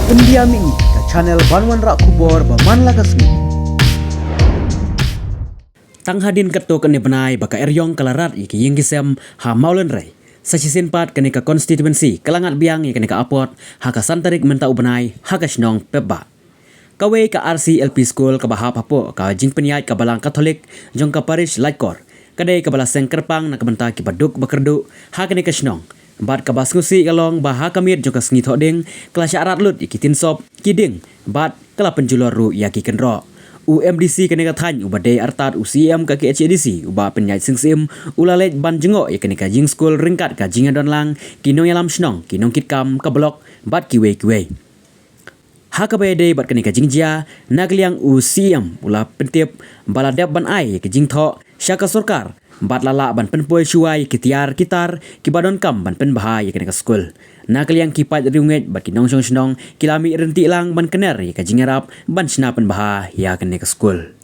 Pendiam ini ke channel Banwan Rak Kubor Baman Lakasmi. Tang hadin keto kene benai baka eriong kalarat iki ying CEM ha maulen rai. Sasisin pat kene ka konstituensi kelangat biang kene ka apot ha ka santarik menta ubenai ha ka snong pebba. Kawe ka RCLP skul ka bahap hapo ka jing penyai ka balang Katolik jong ka parish laikor. Kadai ka bala seng kerpang na kabenta ki baduk bakerdu ha kene ka snong. Bat ka baskusi kalong baha kamit jong ka sengi thoding kelas syarat lut iki tinsop kiding bat kala pynjulor ru ya ki kenro. UMDC kene ka thany ubade artat CEM ka KHDC uba penyai CEM ulalej ban jngoh ya kene ka jing skul ringkat ka jinga donlang kinong yalam snong kinong kitkam ka blok bat kiwe ha ka bede bat kene ka jingjia nagliang CEM ula pentip baladap ban ai ka jing tho syaka sorkar bat lala ban penpoi shuai kitiar kitar kibadon kam ban pen bahai kene ka skul nakliang kipat riunget bat kinong snong kilami renti lang ban kener ka jingarap ban sna pen bahai ya kene ka skul.